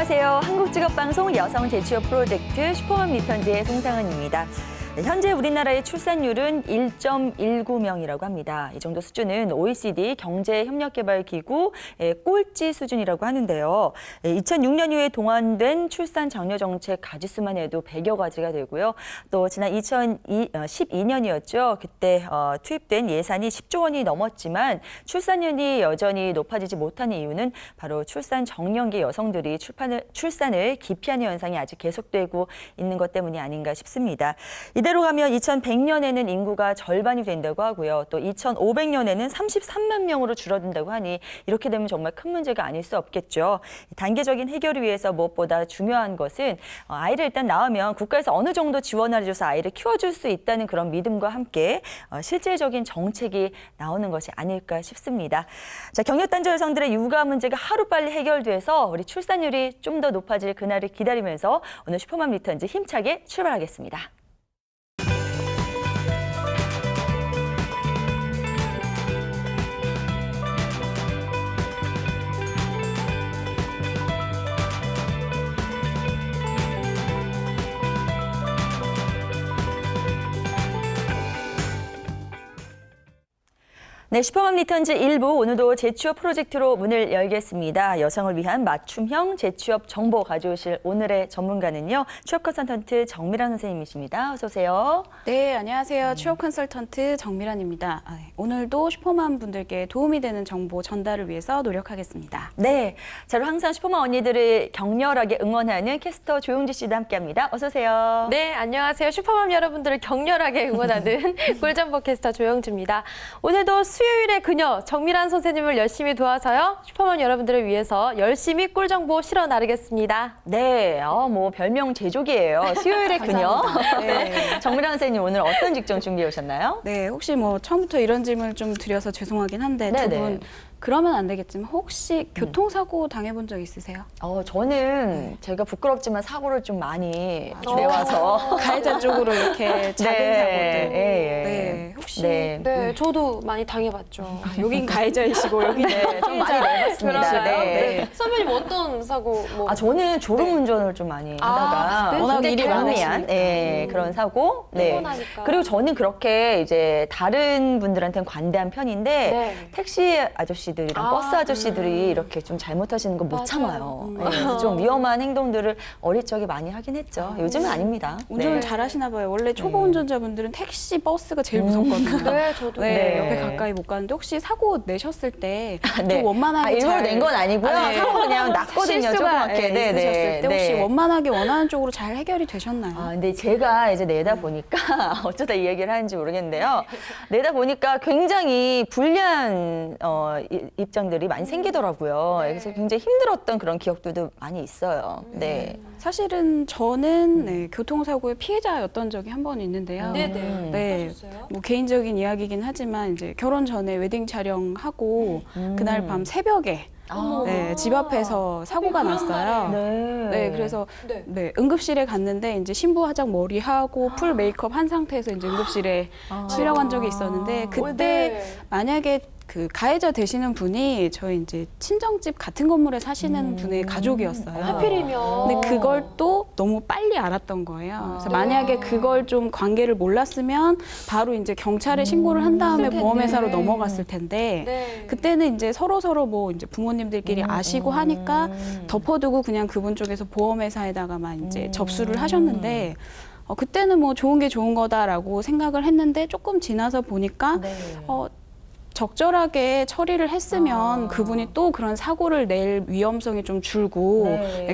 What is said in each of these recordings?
안녕하세요. 한국직업방송 여성 재취업 프로젝트 슈퍼맘 리턴즈의 송상은입니다. 네, 현재 우리나라의 출산율은 1.19명이라고 합니다. 이 정도 수준은 OECD 경제협력개발기구의 꼴찌 수준이라고 하는데요. 2006년 이후에 동원된 출산 장려 정책 가지수만 해도 100여 가지가 되고요. 또 지난 2012년이었죠. 그때 투입된 예산이 10조 원이 넘었지만 출산율이 여전히 높아지지 못하는 이유는 바로 출산 정년기 여성들이 출산을 기피하는 현상이 아직 계속되고 있는 것 때문이 아닌가 싶습니다. 이대로 가면 2100년에는 인구가 절반이 된다고 하고요. 또 2500년에는 33만 명으로 줄어든다고 하니 이렇게 되면 정말 큰 문제가 아닐 수 없겠죠. 단계적인 해결을 위해서 무엇보다 중요한 것은 아이를 일단 낳으면 국가에서 어느 정도 지원을 해줘서 아이를 키워줄 수 있다는 그런 믿음과 함께 실질적인 정책이 나오는 것이 아닐까 싶습니다. 자, 경력단절 여성들의 육아 문제가 하루빨리 해결돼서 우리 출산율이 좀 더 높아질 그날을 기다리면서 오늘 슈퍼맘 리턴즈 힘차게 출발하겠습니다. 네, 슈퍼맘 리턴즈 1부 오늘도 재취업 프로젝트로 문을 열겠습니다. 여성을 위한 맞춤형 재취업 정보 가져오실 오늘의 전문가는요. 취업 컨설턴트 정미란 선생님이십니다. 어서 오세요. 네, 안녕하세요. 취업 컨설턴트 정미란입니다. 오늘도 슈퍼맘 분들께 도움이 되는 정보 전달을 위해서 노력하겠습니다. 네, 저를 항상 슈퍼맘 언니들을 격렬하게 응원하는 캐스터 조용지 씨도 함께합니다. 어서 오세요. 네, 안녕하세요. 슈퍼맘 여러분들을 격렬하게 응원하는 꿀잠보 캐스터 조영주입니다. 오늘도 수요일의 그녀 정미란 선생님을 열심히 도와서요. 슈퍼맘 여러분들을 위해서 열심히 꿀정보 실어 나르겠습니다. 네, 뭐 별명 제조기예요. 수요일의 그녀. 네. 정미란 선생님 오늘 어떤 직종 준비해 오셨나요? 네, 혹시 뭐 처음부터 이런 질문을 좀 드려서 죄송하긴 한데 두 분 그러면 안 되겠지만 혹시 교통사고 당해본 적 있으세요? 저는 제가 부끄럽지만 사고를 좀 많이 내와서 가해자 쪽으로 이렇게 작은 네, 사고들. 네, 혹시 네, 저도 많이 당해봤죠. 여긴 가해자이시고 여기는 좀 많이 내봤습니다. 네. 선배님 어떤 사고? 저는 졸음운전을 좀 많이 하다가 네? 워낙 굉장히 일이 경미한 그런 사고. 네. 피곤하니까. 그리고 저는 그렇게 이제 다른 분들한테는 관대한 편인데 네. 택시 아저씨들이랑 버스 아저씨들이 이렇게 좀 잘못하시는 거 못 맞아요. 참아요. 네, 그래서 좀 위험한 행동들을 어릴 적에 많이 하긴 했죠. 요즘은 아닙니다. 운전을 네. 잘하시나 봐요. 원래 초보 운전자분들은 택시, 버스가 제일 무섭거든요. 네, 저도. 네, 네. 옆에 가까이 못 가는데 혹시 사고 내셨을 때 좀 네. 원만하게 일부러 낸 건 아니고요. 네. 사고 그냥 났거든요. 실수가 조그맣게. 네, 있으셨을 네, 때 혹시 네. 원만하게 원하는 쪽으로 잘 해결이 되셨나요? 근데 제가 이제 내다 보니까 어쩌다 이 얘기를 하는지 모르겠는데요. 내다 보니까 굉장히 불리한 입장들이 많이 생기더라고요. 그래서 굉장히 힘들었던 그런 기억들도 많이 있어요. 네. 사실은 저는 교통사고의 피해자였던 적이 한 번 있는데요. 네네. 네. 어떠셨어요? 뭐 개인적인 이야기긴 하지만 이제 결혼 전에 웨딩 촬영하고 그날 밤 새벽에 네, 집 앞에서 사고가 났어요. 네, 그래서 네. 응급실에 갔는데 이제 신부 화장 머리 하고 풀 메이크업 한 상태에서 이제 응급실에 실려간 적이 있었는데 그때 만약에 그 가해자 되시는 분이 저희 이제 친정집 같은 건물에 사시는 분의 가족이었어요. 하필이면. 근데 그걸 또 너무 빨리 알았던 거예요. 그래서 네. 만약에 그걸 좀 관계를 몰랐으면 바로 이제 경찰에 신고를 한 다음에 텐데. 보험회사로 넘어갔을 텐데 네. 그때는 이제 서로 뭐 이제 부모님들끼리 아시고 하니까 덮어두고 그냥 그분 쪽에서 보험회사에다가만 이제 접수를 하셨는데 그때는 뭐 좋은 게 좋은 거다라고 생각을 했는데 조금 지나서 보니까 적절하게 처리를 했으면 그분이 또 그런 사고를 낼 위험성이 좀 줄고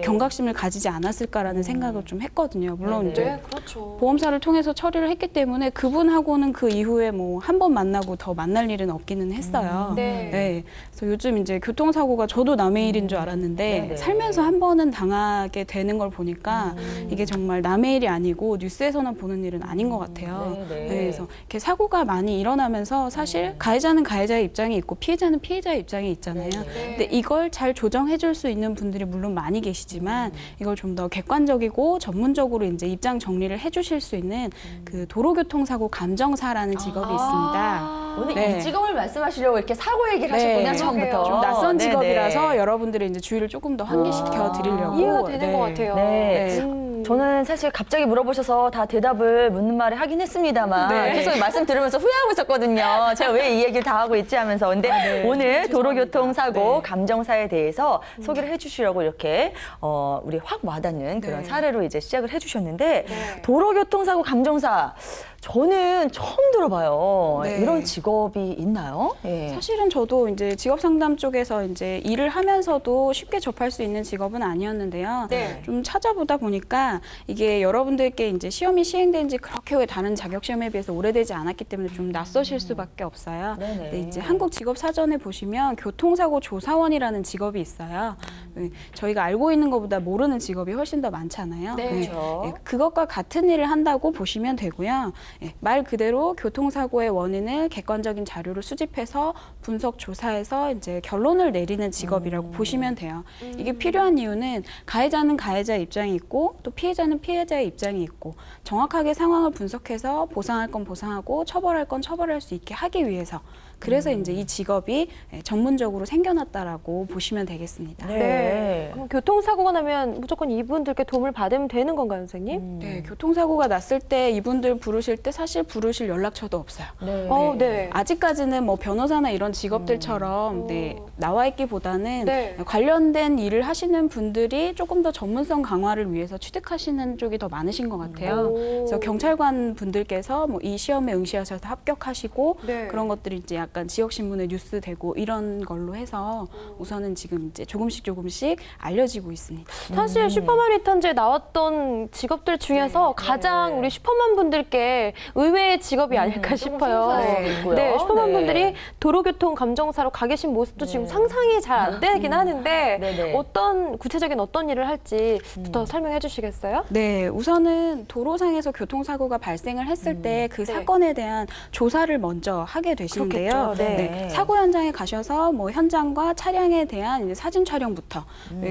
경각심을 가지지 않았을까라는 생각을 좀 했거든요. 물론 이제 네, 그렇죠. 보험사를 통해서 처리를 했기 때문에 그분하고는 그 이후에 뭐 한 번 만나고 더 만날 일은 없기는 했어요. 네. 그래서 요즘 이제 교통사고가 저도 남의 일인 줄 알았는데 살면서 한 번은 당하게 되는 걸 보니까 이게 정말 남의 일이 아니고 뉴스에서나 보는 일은 아닌 것 같아요. 그래서 이렇게 사고가 많이 일어나면서 사실 가해자는 가해자의 입장이 있고 피해자는 피해자의 입장이 있잖아요. 근데 이걸 잘 조정해 줄 수 있는 분들이 물론 많이 계시지만 이걸 좀 더 객관적이고 전문적으로 이제 입장 정리를 해 주실 수 있는 그 도로교통사고 감정사라는 직업이 있습니다. 오늘 네. 이 직업을 말씀하시려고 이렇게 사고 얘기를 네. 하셨군요, 처음부터. 좀 낯선 네네. 직업이라서 여러분들의 이제 주의를 조금 더 환기시켜 드리려고. 이해가 되는 것 같아요. 네. 네. 저는 사실 갑자기 물어보셔서 다 대답을 묻는 말에 하긴 했습니다만 네. 계속 말씀 들으면서 후회하고 있었거든요. 제가 왜 이 얘기를 다 하고 있지 하면서. 근데 오늘 도로교통사고 감정사에 대해서 소개를 해주시려고 이렇게 우리 확 와닿는 그런 네. 사례로 이제 시작을 해주셨는데 네. 도로교통사고 감정사 저는 처음 들어봐요. 네. 이런 직업이 있나요? 예. 사실은 저도 이제 직업 상담 쪽에서 이제 일을 하면서도 쉽게 접할 수 있는 직업은 아니었는데요. 네. 좀 찾아보다 보니까 이게 여러분들께 이제 시험이 시행된 지 그렇게 왜 다른 자격 시험에 비해서 오래되지 않았기 때문에 좀 낯서실 수밖에 없어요. 네네. 근데 이제 한국 직업 사전에 보시면 교통사고 조사원이라는 직업이 있어요. 저희가 알고 있는 것보다 모르는 직업이 훨씬 더 많잖아요. 네. 그렇죠. 예, 그것과 같은 일을 한다고 보시면 되고요. 예, 말 그대로 교통사고의 원인을 객관적인 자료를 수집해서 분석 조사해서 이제 결론을 내리는 직업이라고 보시면 돼요. 이게 필요한 이유는 가해자는 가해자의 입장이 있고 또 피해자는 피해자의 입장이 있고 정확하게 상황을 분석해서 보상할 건 보상하고 처벌할 건 처벌할 수 있게 하기 위해서 그래서 이제 이 직업이 전문적으로 생겨났다라고 보시면 되겠습니다. 네. 그럼 교통사고가 나면 무조건 이분들께 도움을 받으면 되는 건가요, 선생님? 네, 교통사고가 났을 때 이분들 부르실 때 사실 부르실 연락처도 없어요. 네. 네. 아직까지는 뭐 변호사나 이런 직업들처럼 나와 있기보다는 네. 관련된 일을 하시는 분들이 조금 더 전문성 강화를 위해서 취득하시는 쪽이 더 많으신 것 같아요. 그래서 경찰관 분들께서 뭐 이 시험에 응시하셔서 합격하시고 네. 그런 것들이 이제 약간 지역 신문에 뉴스 되고 이런 걸로 해서 우선은 지금 이제 조금씩 알려지고 있습니다. 사실 슈퍼맨 리턴즈에 나왔던 직업들 중에서 가장 우리 슈퍼맨 분들께 의외의 직업이 아닐까 싶어요. 생소했고요. 네, 슈퍼맨 네. 분들이 도로교통 감정사로 가 계신 모습도 지금 상상이 잘 안 되긴 하는데 네네. 구체적인 어떤 일을 할지부터 설명해 주시겠어요? 네, 우선은 도로상에서 교통사고가 발생을 했을 때 그 네. 사건에 대한 조사를 먼저 하게 되시는데요. 그렇겠죠. 네. 사고 현장에 가셔서 뭐 현장과 차량에 대한 이제 사진 촬영부터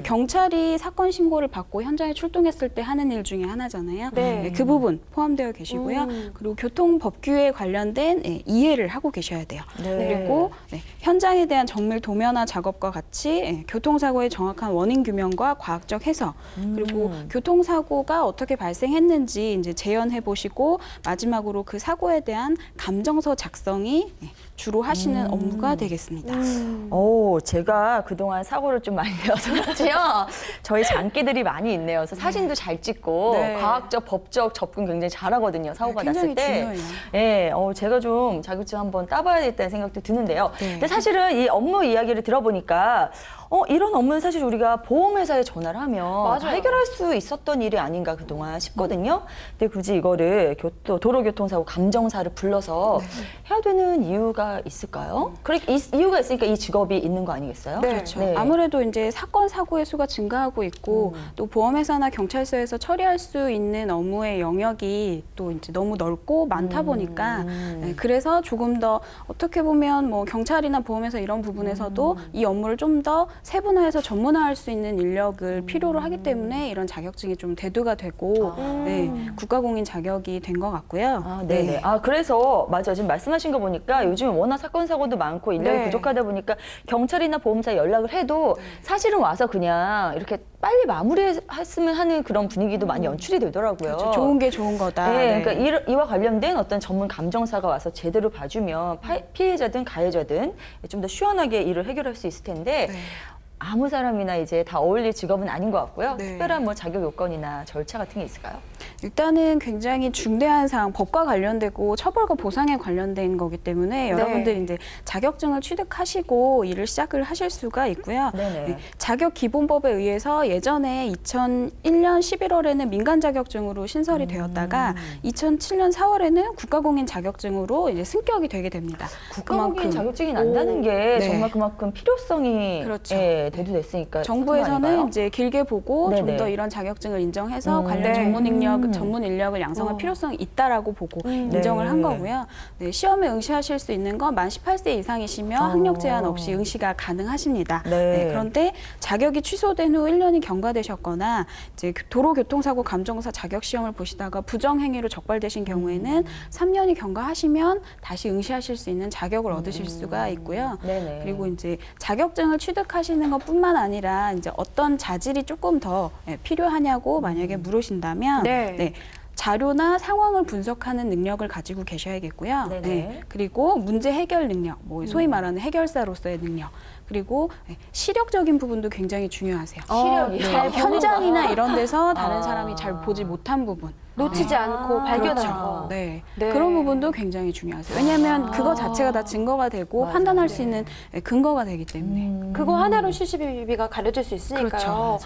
경찰이 사건 신고를 받고 현장에 출동했을 때 하는 일 중에 하나잖아요. 네. 그 부분 포함되어 계시고요. 그리고 교통법규에 관련된 이해를 하고 계셔야 돼요. 네. 그리고 현장에 대한 정밀 도면화 작업과 같이 교통사고의 정확한 원인 규명과 과학적 해석 그리고 교통사고가 어떻게 발생했는지 이제 재현해 보시고 마지막으로 그 사고에 대한 감정서 작성이 주로 하시는 업무가 되겠습니다. 제가 그동안 사고를 좀 많이 내어서 그렇지요. 저희 장기들이 많이 있네요. 그래서 사진도 잘 찍고 네. 과학적, 법적 접근 굉장히 잘하거든요. 사고가 굉장히 났을 때. 중요해요. 예, 제가 좀 자격증 한번 따봐야겠다는 생각도 드는데요. 네. 근데 사실은 이 업무 이야기를 들어보니까 이런 업무는 사실 우리가 보험회사에 전화를 하면 맞아요. 해결할 수 있었던 일이 아닌가 그동안 싶거든요. 근데 굳이 이거를 도로교통사고 감정사를 불러서 해야 되는 이유가 있을까요? 그렇게 이유가 있으니까 이 직업이 있는 거 아니겠어요? 네. 그렇죠. 네. 아무래도 이제 사건 사고의 수가 증가하고 있고 또 보험회사나 경찰서에서 처리할 수 있는 업무의 영역이 또 이제 너무 넓고 많다 보니까 그래서 조금 더 어떻게 보면 뭐 경찰이나 보험회사 이런 부분에서도 이 업무를 좀 더 세분화해서 전문화할 수 있는 인력을 필요로 하기 때문에 이런 자격증이 좀 대두가 되고 국가공인 자격이 된 것 같고요. 아, 네네. 그래서 맞아. 지금 말씀하신 거 보니까 요즘 워낙 사건 사고도 많고 인력이 네. 부족하다 보니까 경찰이나 보험사에 연락을 해도 사실은 와서 그냥 이렇게 빨리 마무리했으면 하는 그런 분위기도 많이 연출이 되더라고요. 그렇죠. 좋은 게 좋은 거다. 네, 그러니까 이와 관련된 어떤 전문 감정사가 와서 제대로 봐주면 피해자든 가해자든 좀 더 시원하게 일을 해결할 수 있을 텐데 아무 사람이나 이제 다 어울릴 직업은 아닌 것 같고요. 네. 특별한 뭐 자격 요건이나 절차 같은 게 있을까요? 일단은 굉장히 중대한 사항, 법과 관련되고 처벌과 보상에 관련된 거기 때문에 여러분들이 이제 자격증을 취득하시고 일을 시작을 하실 수가 있고요. 네네. 자격 기본법에 의해서 예전에 2001년 11월에는 민간 자격증으로 신설이 되었다가 2007년 4월에는 국가공인 자격증으로 이제 승격이 되게 됩니다. 국가공인 그만큼 자격증이 난다는 게 네. 정말 그만큼 필요성이 그렇죠. 대두됐으니까 정부에서는 아닌가요? 이제 길게 보고 좀 네네. 더 이런 자격증을 인정해서 관련 네. 전문 능력을 전문 인력을 양성할 필요성이 있다라고 보고 인정을 한 거고요. 네, 시험에 응시하실 수 있는 건 만 18세 이상이시면 학력 제한 없이 응시가 가능하십니다. 네, 그런데 자격이 취소된 후 1년이 경과되셨거나 이제 도로교통사고 감정사 자격 시험을 보시다가 부정행위로 적발되신 경우에는 3년이 경과하시면 다시 응시하실 수 있는 자격을 얻으실 수가 있고요. 그리고 이제 자격증을 취득하시는 것뿐만 아니라 이제 어떤 자질이 조금 더 필요하냐고 만약에 물으신다면 네. 자료나 상황을 분석하는 능력을 가지고 계셔야겠고요. 네. 그리고 문제 해결 능력, 뭐 소위 말하는 해결사로서의 능력, 그리고 시력적인 부분도 굉장히 중요하세요. 현장이나 이런 데서 다른 사람이 잘 보지 못한 부분. 놓치지 않고 발견하는 거. 네. 그런 부분도 굉장히 중요하세요. 왜냐하면 그거 자체가 다 증거가 되고 판단할 수 있는 근거가 되기 때문에. 그거 하나로 CCTV가 가려질 수 있으니까요. 그렇죠.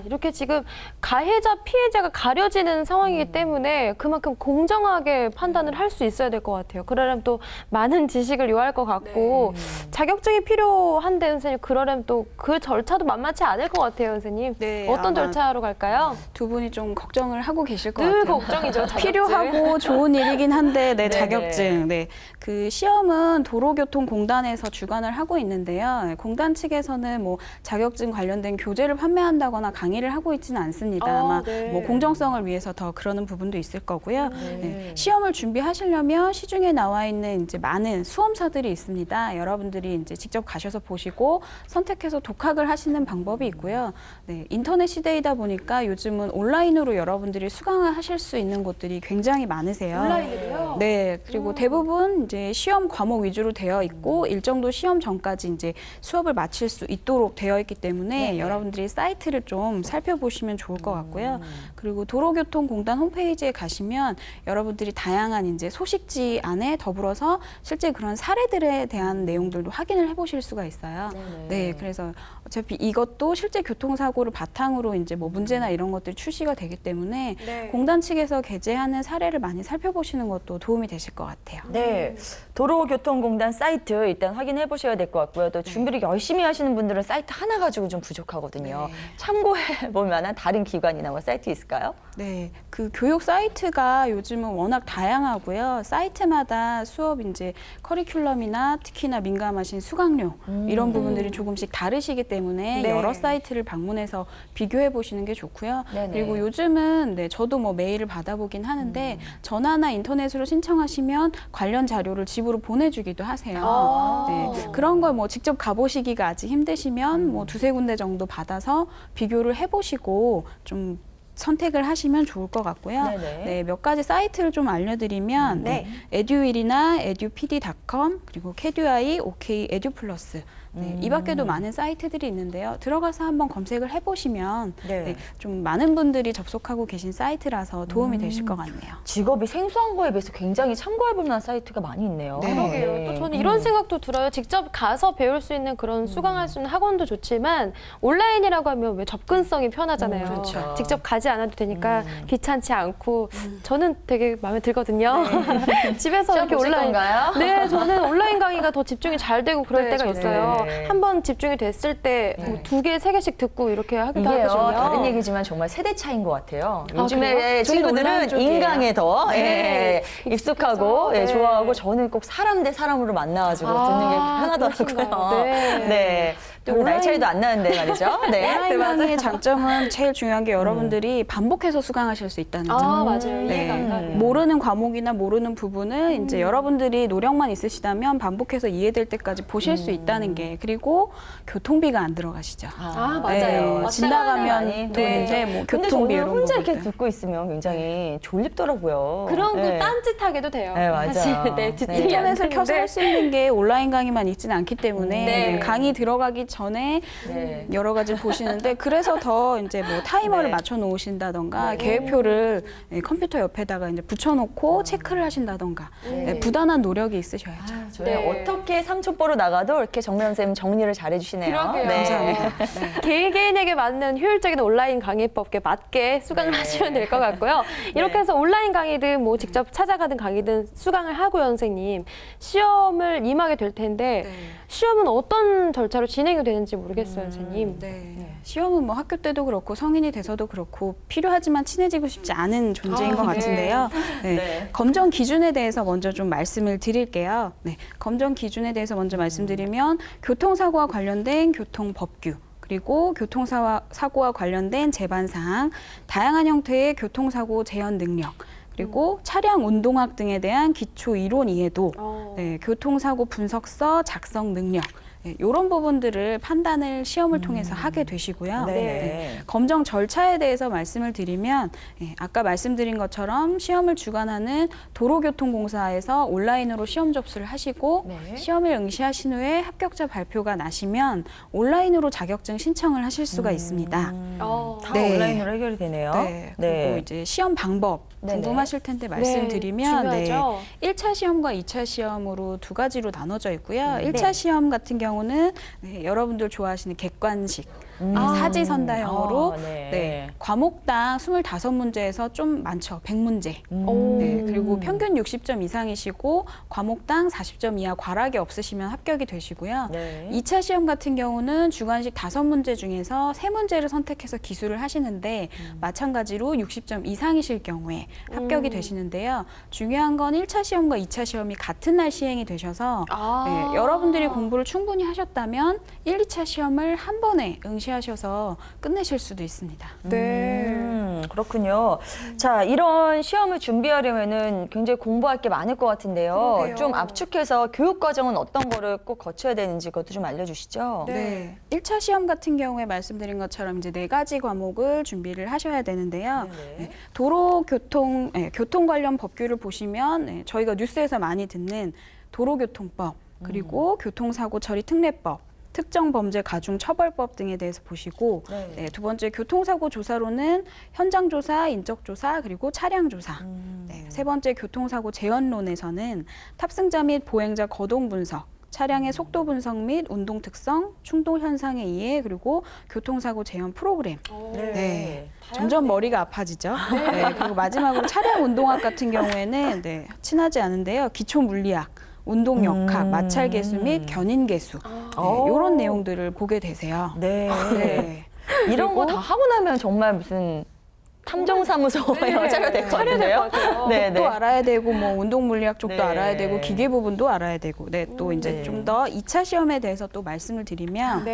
이렇게 지금 가해자, 피해자가 가려지는 상황이기 때문에 그만큼 공정하게 판단을 할 수 있어야 될 것 같아요. 그러려면 또 많은 지식을 요할 것 같고 자격증이 필요한데 선생님, 그러려면 또 그 절차도 만만치 않을 것 같아요, 선생님. 네, 어떤 절차로 갈까요? 두 분이 좀 걱정을 하고 계실 것 늘 같아요. 걱정이죠. 자격증. 필요하고 좋은 일이긴 한데, 자격증. 네. 그 시험은 도로교통공단에서 주관을 하고 있는데요. 공단 측에서는 뭐 자격증 관련된 교재를 판매한다거나 강의를 하고 있지는 않습니다. 아마 뭐 공정성을 위해서 더 그러는 부분도 있을 거고요. 시험을 준비하시려면 시중에 나와 있는 이제 많은 수험서들이 있습니다. 여러분들이 이제 직접 가셔서 보시고 선택해서 독학을 하시는 방법이 있고요. 인터넷 시대이다 보니까 요즘은 온라인으로 여러분들이 수강을 하실 수 있는 곳들이 굉장히 많으세요. 온라인으로요? 네, 그리고 대부분 이제 시험 과목 위주로 되어 있고 일정도 시험 전까지 이제 수업을 마칠 수 있도록 되어 있기 때문에 여러분들이 사이트를 좀 살펴보시면 좋을 것 같고요. 그리고 도로교통공단 홈페이지에 가시면 여러분들이 다양한 이제 소식지 안에 더불어서 실제 그런 사례들에 대한 내용들도 확인을 해보실 수가 있어요. 네, 그래서 어차피 이것도 실제 교통사고를 바탕으로 이제 뭐 문제나 이런 것들이 출시가 되기 때문에 공단 측에서 게재하는 사례를 많이 살펴보시는 것도 도움이 되실 것 같아요. 네, 도로교통공단 사이트 일단 확인해 보셔야 될 것 같고요. 또 준비를 열심히 하시는 분들은 사이트 하나 가지고 좀 부족하거든요. 참고해 볼 만한 다른 기관이나 뭐 사이트 있을까요? 네, 그 교육 사이트가 요즘은 워낙 다양하고요. 사이트마다 수업 이제 커리큘럼이나 특히나 민감하신 수강료 이런 부분들이 조금씩 다르시기 때문에 여러 사이트를 방문해서 비교해 보시는 게 좋고요. 그리고 요즘은 저도 뭐 메일을 받아보긴 하는데 전화나 인터넷으로 신청하시면 관련 자료를 집으로 보내주기도 하세요. 네, 그런 걸 뭐 직접 가보시기가 아직 힘드시면 뭐 두세 군데 정도 받아서 비교를 해보시고 좀 선택을 하시면 좋을 것 같고요. 네, 몇 가지 사이트를 좀 알려드리면 에듀윌이나 edupd.com 그리고 캐듀아이, OK, 에듀플러스 이 밖에도 많은 사이트들이 있는데요. 들어가서 한번 검색을 해보시면 좀 많은 분들이 접속하고 계신 사이트라서 도움이 되실 것 같네요. 직업이 생소한 거에 비해서 굉장히 참고해 볼 만한 사이트가 많이 있네요. 그러게요. 또 저는 이런 생각도 들어요. 직접 가서 배울 수 있는 그런 수강할 수 있는 학원도 좋지만 온라인이라고 하면 왜 접근성이 편하잖아요. 그렇죠. 직접 가지 않아도 되니까 귀찮지 않고 저는 되게 마음에 들거든요. 집에서 이렇게 온라인. 건가요? 네, 저는 온라인 강의가 더 집중이 잘 되고 그럴 때가 있어요. 네. 한번 집중이 됐을 때 뭐 2개, 3개씩 듣고 이렇게 하기도 이게요, 하거든요. 다른 얘기지만 정말 세대 차이인 것 같아요. 그래요? 요즘에 저는 온라인 친구들은 쪽이에요. 인강에 더 익숙해서, 익숙하고 좋아하고 저는 꼭 사람 대 사람으로 만나가지고 듣는 게 편하더라고요. 그러신가요? 네. 또 나이 차이도 안 나는데 말이죠. 온라인 강의의 장점은 제일 중요한 게 여러분들이 반복해서 수강하실 수 있다는 점. 맞아요. 이해가 가요. 모르는 과목이나 모르는 부분을 이제 여러분들이 노력만 있으시다면 반복해서 이해될 때까지 보실 수 있다는 게, 그리고 교통비가 안 들어가시죠. 맞아요. 집 나가면 돈인데 뭐 근데 교통비 저는 이런 혼자 부분들. 이렇게 듣고 있으면 굉장히 졸립더라고요. 그런 거 딴짓하게도 돼요. 네, 맞아요. 사실 집중이 안 인터넷을 켜서 되는데. 할 수 있는 게 온라인 강의만 있지는 않기 때문에 강의 들어가기 전에 여러 가지 보시는데, 그래서 더 이제 뭐 타이머를 맞춰 놓으신다던가 계획표를 컴퓨터 옆에다가 이제 붙여놓고 체크를 하신다던가 부단한 노력이 있으셔야죠. 저희 어떻게 삼촌보로 나가도 이렇게 정면 선생님 정리를 잘해주시네요. 그러게요. 감사합니다. 개개인에게 맞는 효율적인 온라인 강의법에 맞게 수강을 하시면 될 것 같고요. 이렇게 해서 온라인 강의든 뭐 직접 찾아가든 강의든 수강을 하고요, 선생님. 시험을 임하게 될 텐데 시험은 어떤 절차로 진행이 되는지 모르겠어요, 선생님. 네. 시험은 뭐 학교 때도 그렇고 성인이 돼서도 그렇고 필요하지만 친해지고 싶지 않은 존재인 것 같은데요. 네. 검정 기준에 대해서 먼저 좀 말씀을 드릴게요. 네. 검정 기준에 대해서 먼저 말씀드리면 교통사고와 관련된 교통법규, 그리고 교통사고와 관련된 재반사항, 다양한 형태의 교통사고 재현 능력, 그리고 차량 운동학 등에 대한 기초 이론 이해도, 네, 교통사고 분석서 작성 능력, 이런 부분들을 판단을 시험을 통해서 하게 되시고요. 네. 검정 절차에 대해서 말씀을 드리면 아까 말씀드린 것처럼 시험을 주관하는 도로교통공사에서 온라인으로 시험 접수를 하시고 시험을 응시하신 후에 합격자 발표가 나시면 온라인으로 자격증 신청을 하실 수가 있습니다. 다 온라인으로 해결이 되네요. 네. 그리고 이제 시험 방법 궁금하실 텐데 말씀드리면 네, 중요하죠. 1차 시험과 2차 시험으로 두 가지로 나눠져 있고요. 1차 시험 같은 경우는 여러분들 좋아하시는 객관식, 사지선다형으로 과목당 25문제에서 좀 많죠. 100문제. 그리고 평균 60점 이상이시고 과목당 40점 이하 과락이 없으시면 합격이 되시고요. 2차 시험 같은 경우는 주관식 5문제 중에서 3문제를 선택해서 기술을 하시는데 마찬가지로 60점 이상이실 경우에 합격이 되시는데요. 중요한 건 1차 시험과 2차 시험이 같은 날 시행이 되셔서 여러분들이 공부를 충분히 하셨다면 1, 2차 시험을 한 번에 응시하셔서 끝내실 수도 있습니다. 그렇군요. 자, 이런 시험을 준비하려면은 굉장히 공부할 게 많을 것 같은데요. 그러게요. 좀 압축해서 교육 과정은 어떤 거를 꼭 거쳐야 되는지 그것도 좀 알려주시죠. 네. 1차 시험 같은 경우에 말씀드린 것처럼 이제 4가지 과목을 준비를 하셔야 되는데요. 도로교통, 교통 관련 법규를 보시면 저희가 뉴스에서 많이 듣는 도로교통법, 그리고 교통사고 처리 특례법, 특정범죄 가중처벌법 등에 대해서 보시고 두 번째 교통사고 조사로는 현장조사, 인적조사, 그리고 차량조사. 세 번째 교통사고 재현론에서는 탑승자 및 보행자 거동 분석, 차량의 속도 분석 및 운동 특성, 충돌 현상의 이해, 그리고 교통사고 재현 프로그램. 점점 머리가 아파지죠. 그리고 마지막으로 차량 운동학 같은 경우에는 친하지 않은데요. 기초 물리학, 운동 역학, 마찰 개수 및 견인 개수 이런 내용들을 보게 되세요. 이런 거 다 하고 나면 정말 무슨 탐정사무소 차려야 될 것 같은데요. 또 알아야 되고 뭐 운동 물리학 쪽도 알아야 되고 기계 부분도 알아야 되고 또 이제 좀 더 2차 시험에 대해서 또 말씀을 드리면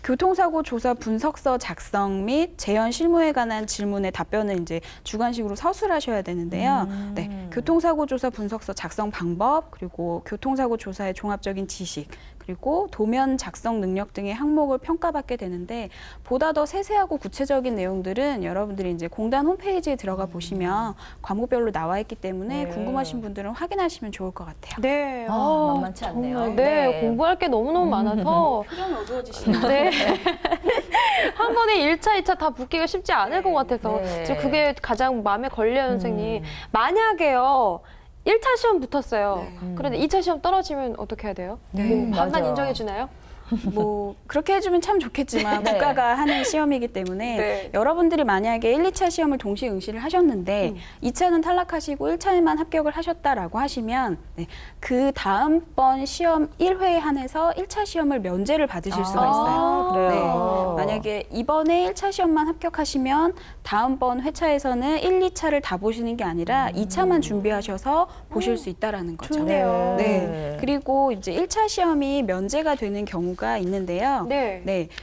교통사고 조사 분석서 작성 및 재현 실무에 관한 질문에 답변을 이제 주관식으로 서술하셔야 되는데요. 교통사고 조사 분석서 작성 방법, 그리고 교통사고 조사의 종합적인 지식, 그리고 도면 작성 능력 등의 항목을 평가받게 되는데 보다 더 세세하고 구체적인 내용들은 여러분들이 이제 공단 홈페이지에 들어가 보시면 과목별로 나와 있기 때문에 궁금하신 분들은 확인하시면 좋을 것 같아요. 만만치 않네요. 공부할 게 너무너무 많아서 표정이 어두워지시네요. 한 번에 1차, 2차 다 붙기가 쉽지 않을 것 같아서 지금 그게 가장 마음에 걸려요, 선생님. 만약에요. 1차 시험 붙었어요. 그런데 2차 시험 떨어지면 어떻게 해야 돼요? 뭐 반만 인정해 주나요? 뭐 그렇게 해주면 참 좋겠지만 국가가 하는 시험이기 때문에 여러분들이 만약에 1, 2차 시험을 동시에 응시를 하셨는데 2차는 탈락하시고 1차에만 합격을 하셨다라고 하시면 그 다음번 시험 1회에 한해서 1차 시험을 면제를 받으실 수가 있어요. 그래요? 만약에 이번에 1차 시험만 합격하시면 다음번 회차에서는 1, 2차를 다 보시는 게 아니라 2차만 준비하셔서 보실 수 있다라는 거죠. 좋네요. 그리고 이제 1차 시험이 면제가 되는 경우가 있는데요.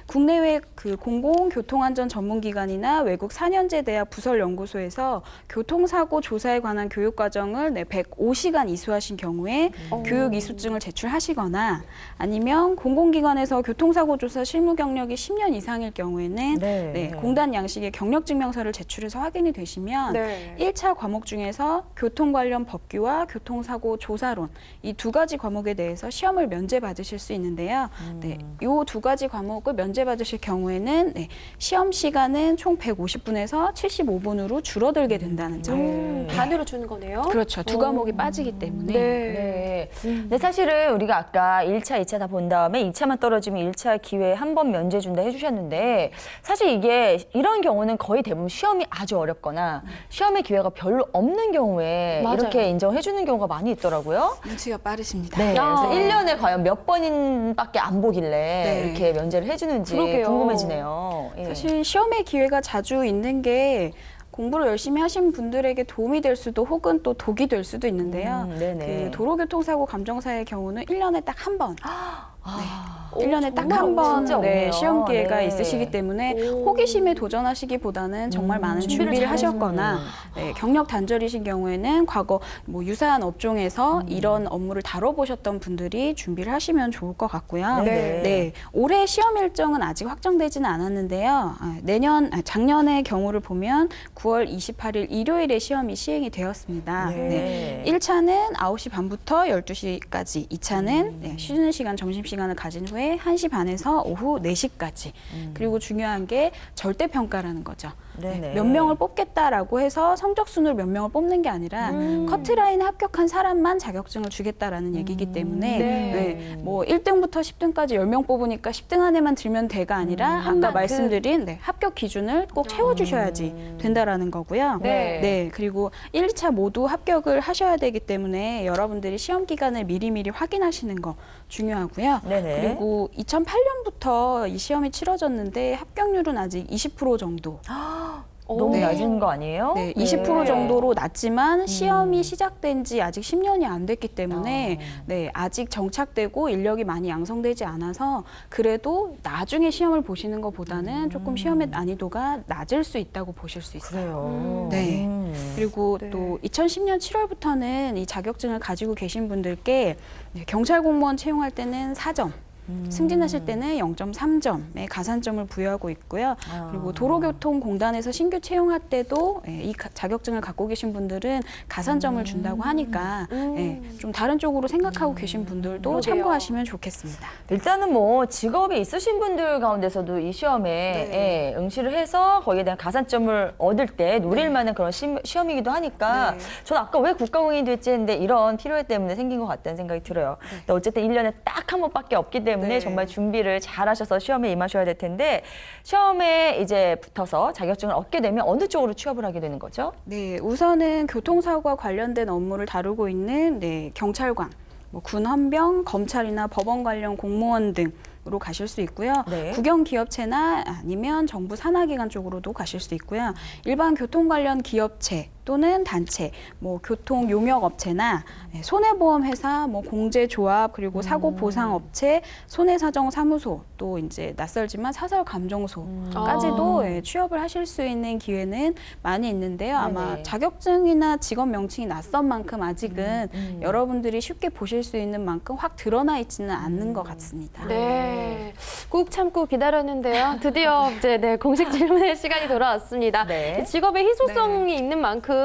국내외 그 공공교통안전 전문기관이나 외국 4년제 대학 부설연구소에서 교통사고 조사에 관한 교육과정을 105시간 이수하신 경우에 교육 이수증을 제출하시거나 아니면 공공기관에서 교통사고 조사 실무 경력이 10년 이상일 경우에는 공단 양식의 경력증명서를 제출해서 확인이 되시면 1차 과목 중에서 교통 관련 법규와 교통사고 조사론 이 2가지 과목에 대해서 시험을 면제받으실 수 있는데요. 이 2가지 과목을 면제받으실 경우에는 시험 시간은 총 150분에서 75분으로 줄어들게 된다는 점. 반으로 주는 거네요. 그렇죠. 2 과목이 빠지기 때문에. 근데 사실은 우리가 아까 1차, 2차 다 본 다음에 2차만 떨어지면 1차 기회에 한 번 면제 준다 해주셨는데 사실 이게 이런 경우는 거의 대부분 시험이 아주 어렵거나 시험의 기회가 별로 없는 경우에 이렇게 인정해 주는 경우가 많이 있더라고요. 눈치가 빠르십니다. 그래서 1년에 과연 몇 번밖에 안 보기 오길래 네. 이렇게 면제를 해주는지 그러게요. 궁금해지네요. 예. 사실 시험의 기회가 자주 있는 게 공부를 열심히 하신 분들에게 도움이 될 수도 혹은 또 독이 될 수도 있는데요. 네네. 그 도로교통사고 감정사의 경우는 1년에 딱 한 번. 오, 1년에 딱 정말 한 번 진짜 없네요. 시험 기회가 네. 있으시기 때문에 오. 호기심에 도전하시기보다는 정말 많은 준비를 하셨거나 경력 단절이신 경우에는 과거 뭐 유사한 업종에서 이런 업무를 다뤄보셨던 분들이 준비를 하시면 좋을 것 같고요. 네네. 네, 올해 시험 일정은 아직 확정되지는 않았는데요. 작년의 경우를 보면 9월 28일 일요일에 시험이 시행이 되었습니다. 네. 1차는 9시 반부터 12시까지, 2차는 쉬는 시간, 점심시간을 가진 후에 1시 반에서 오후 4시까지. 그리고 중요한 게 절대평가라는 거죠. 네네. 몇 명을 뽑겠다라고 해서 성적순으로 몇 명을 뽑는 게 아니라 커트라인에 합격한 사람만 자격증을 주겠다라는 얘기이기 때문에 네. 뭐 1등부터 10등까지 10명 뽑으니까 10등 안에만 들면 돼가 아니라 아까 만큼. 말씀드린 합격 기준을 꼭 채워주셔야지 된다라는 거고요. 네. 그리고 1, 2차 모두 합격을 하셔야 되기 때문에 여러분들이 시험 기간을 미리미리 확인하시는 거 중요하고요. 네네. 그리고 2008년부터 이 시험이 치러졌는데 합격률은 아직 20% 정도. 너무 네. 낮은 거 아니에요? 네, 20% 정도로 낮지만 시험이 시작된 지 아직 10년이 안 됐기 때문에 아직 정착되고 인력이 많이 양성되지 않아서 그래도 나중에 시험을 보시는 것보다는 조금 시험의 난이도가 낮을 수 있다고 보실 수 있어요. 그래요. 네. 그리고 네. 또 2010년 7월부터는 이 자격증을 가지고 계신 분들께 경찰 공무원 채용할 때는 4점, 승진하실 때는 0.3점의 가산점을 부여하고 있고요. 그리고 도로교통공단에서 신규 채용할 때도 이 자격증을 갖고 계신 분들은 가산점을 준다고 하니까 좀 다른 쪽으로 생각하고 계신 분들도 그러게요. 참고하시면 좋겠습니다. 일단은 뭐 직업이 있으신 분들 가운데서도 이 시험에 응시를 해서 거기에 대한 가산점을 얻을 때 노릴 만한 그런 시험이기도 하니까 저는 아까 왜 국가공인이 됐지 했는데 이런 필요해 때문에 생긴 것 같다는 생각이 들어요. 근데 어쨌든 1년에 딱 한 번밖에 없기 때문에 정말 준비를 잘 하셔서 시험에 임하셔야 될 텐데 시험에 이제 붙어서 자격증을 얻게 되면 어느 쪽으로 취업을 하게 되는 거죠? 네, 우선은 교통사고와 관련된 업무를 다루고 있는 경찰관, 뭐 군헌병, 검찰이나 법원 관련 공무원 등으로 가실 수 있고요. 네. 국영기업체나 아니면 정부 산하기관 쪽으로도 가실 수 있고요. 일반 교통 관련 기업체 또는 단체, 뭐 교통용역업체나 손해보험회사, 뭐 공제조합, 그리고 사고보상업체, 손해사정사무소, 또 이제 낯설지만 사설감정소까지도 취업을 하실 수 있는 기회는 많이 있는데요. 아마 네네. 자격증이나 직업 명칭이 낯선 만큼 아직은 여러분들이 쉽게 보실 수 있는 만큼 확 드러나 있지는 않는 것 같습니다. 네, 꾹 참고 기다렸는데요. 드디어 이제 공식 질문의 시간이 돌아왔습니다. 네. 직업의 희소성이 있는 만큼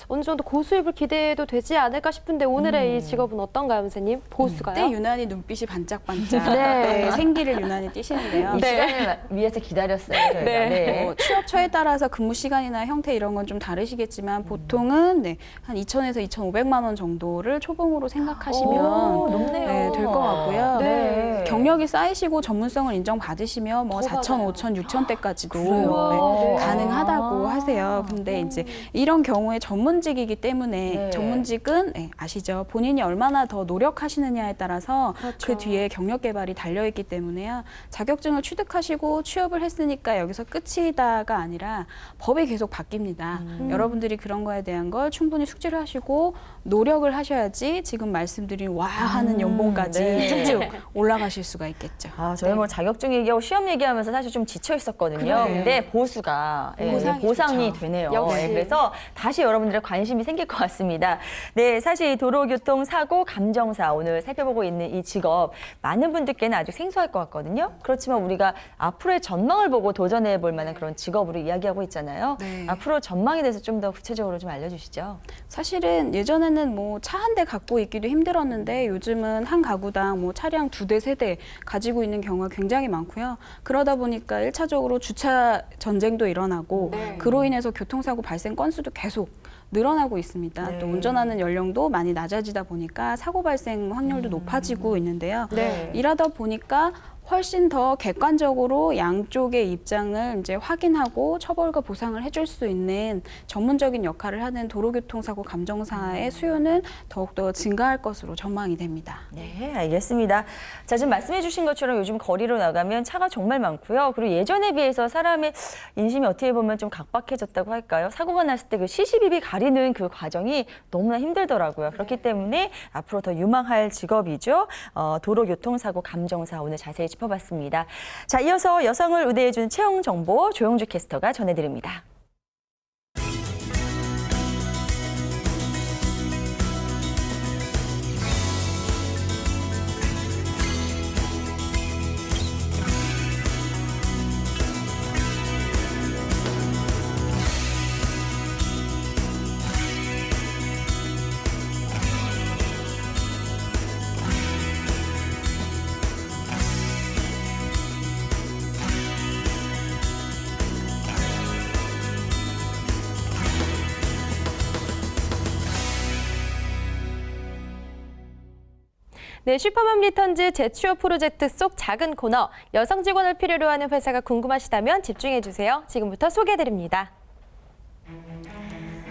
어느 정도 고수입을 기대해도 되지 않을까 싶은데 오늘의 이 직업은 어떤가요, 선생님? 보수가요? 그때 유난히 눈빛이 반짝반짝 네. 생기를 유난히 띠시는데요. 이 시간을 위해서 기다렸어요. 저희가. 네. 뭐 취업처에 따라서 근무 시간이나 형태 이런 건 좀 다르시겠지만 보통은 한 2,000에서 2,500만 원 정도를 초봉으로 생각하시면 높네요. 될 것 같고요. 네. 경력이 쌓이시고 전문성을 인정받으시면 뭐 더 4,000, 받아요. 5,000, 6,000대까지도 그래요? 가능하다고 하세요. 근데 이제 이런 경우에 전문직이기 때문에 네. 전문직은 아시죠? 본인이 얼마나 더 노력하시느냐에 따라서 그렇죠. 그 뒤에 경력 개발이 달려있기 때문에요. 자격증을 취득하시고 취업을 했으니까 여기서 끝이다가 아니라 법이 계속 바뀝니다. 여러분들이 그런 거에 대한 걸 충분히 숙지를 하시고 노력을 하셔야지 지금 말씀드린 와 하는 연봉까지 네. 쭉쭉 올라가실 수가 있겠죠. 저희 뭐 자격증 얘기하고 시험 얘기하면서 사실 좀 지쳐 있었거든요. 그래요. 근데 보수가 보상이 좋죠. 되네요. 역시. 그래서 다시 여러분들의 관심이 생길 것 같습니다. 네, 사실 도로교통 사고 감정사 오늘 살펴보고 있는 이 직업 많은 분들께는 아주 생소할 것 같거든요. 그렇지만 우리가 앞으로의 전망을 보고 도전해 볼 만한 그런 직업으로 이야기하고 있잖아요. 네. 앞으로 전망에 대해서 좀 더 구체적으로 좀 알려주시죠. 사실은 예전에는 뭐 차 한 대 갖고 있기도 힘들었는데 요즘은 한 가구당 뭐 차량 2대, 3대 가지고 있는 경우가 굉장히 많고요. 그러다 보니까 1차적으로 주차 전쟁도 일어나고 그로 인해서 교통사고 발생 건수도 계속 늘어나고 있습니다. 네. 또 운전하는 연령도 많이 낮아지다 보니까 사고 발생 확률도 높아지고 있는데요. 네. 이러다 보니까 훨씬 더 객관적으로 양쪽의 입장을 이제 확인하고 처벌과 보상을 해줄 수 있는 전문적인 역할을 하는 도로교통사고 감정사의 수요는 더욱더 증가할 것으로 전망이 됩니다. 네, 알겠습니다. 자, 지금 말씀해 주신 것처럼 요즘 거리로 나가면 차가 정말 많고요. 그리고 예전에 비해서 사람의 인심이 어떻게 보면 좀 각박해졌다고 할까요? 사고가 났을 때 그 시시비비 가리는 그 과정이 너무나 힘들더라고요. 그렇기 때문에 앞으로 더 유망할 직업이죠. 도로교통사고 감정사 오늘 자세히 짚어봤습니다. 자, 이어서 여성을 우대해준 채용 정보 조영주 캐스터가 전해드립니다. 네, 슈퍼맘 리턴즈 재취업 프로젝트 속 작은 코너, 여성 직원을 필요로 하는 회사가 궁금하시다면 집중해주세요. 지금부터 소개해드립니다.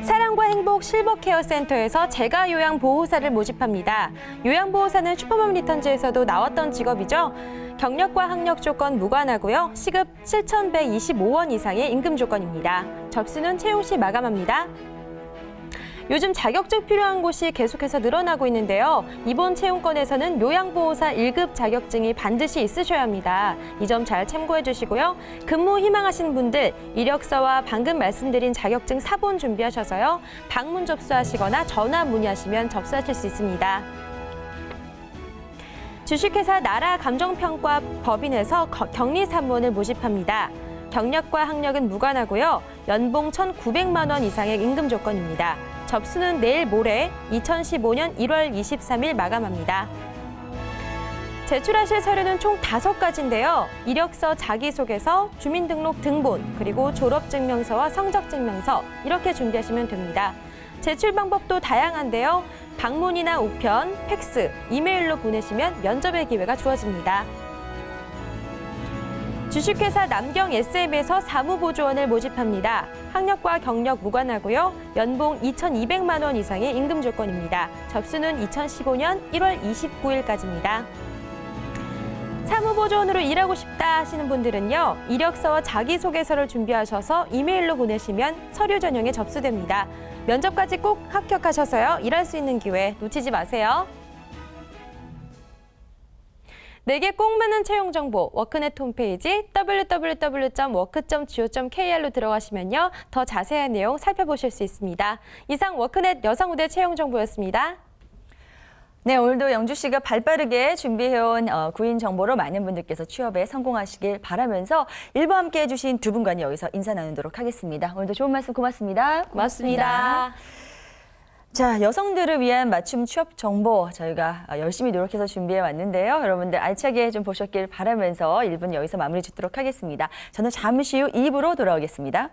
사랑과 행복 실버케어센터에서 재가 요양보호사를 모집합니다. 요양보호사는 슈퍼맘 리턴즈에서도 나왔던 직업이죠. 경력과 학력 조건 무관하고요. 시급 7,125원 이상의 임금 조건입니다. 접수는 채용 시 마감합니다. 요즘 자격증 필요한 곳이 계속해서 늘어나고 있는데요. 이번 채용건에서는 요양보호사 1급 자격증이 반드시 있으셔야 합니다. 이 점 잘 참고해 주시고요. 근무 희망하시는 분들 이력서와 방금 말씀드린 자격증 사본 준비하셔서요. 방문 접수하시거나 전화 문의하시면 접수하실 수 있습니다. 주식회사 나라감정평가 법인에서 격리사무원을 모집합니다. 경력과 학력은 무관하고요. 연봉 1,900만 원 이상의 임금 조건입니다. 접수는 내일 모레 2015년 1월 23일 마감합니다. 제출하실 서류는 총 5가지인데요. 이력서, 자기소개서, 주민등록 등본, 그리고 졸업증명서와 성적증명서 이렇게 준비하시면 됩니다. 제출 방법도 다양한데요. 방문이나 우편, 팩스, 이메일로 보내시면 면접의 기회가 주어집니다. 주식회사 남경 SM에서 사무보조원을 모집합니다. 학력과 경력 무관하고요. 연봉 2,200만 원 이상의 임금 조건입니다. 접수는 2015년 1월 29일까지입니다. 사무보조원으로 일하고 싶다 하시는 분들은요. 이력서와 자기소개서를 준비하셔서 이메일로 보내시면 서류 전형에 접수됩니다. 면접까지 꼭 합격하셔서요. 일할 수 있는 기회 놓치지 마세요. 내게 꼭 맞는 채용 정보 워크넷 홈페이지 www.work.go.kr로 들어가시면요. 더 자세한 내용 살펴보실 수 있습니다. 이상 워크넷 여성우대 채용 정보였습니다. 네, 오늘도 영주 씨가 발빠르게 준비해온 구인 정보로 많은 분들께서 취업에 성공하시길 바라면서 일부 함께 해주신 두 분과는 여기서 인사 나누도록 하겠습니다. 오늘도 좋은 말씀 고맙습니다. 고맙습니다. 자, 여성들을 위한 맞춤 취업 정보 저희가 열심히 노력해서 준비해 왔는데요. 여러분들 알차게 좀 보셨길 바라면서 1분 여기서 마무리 짓도록 하겠습니다. 저는 잠시 후 2부로 돌아오겠습니다.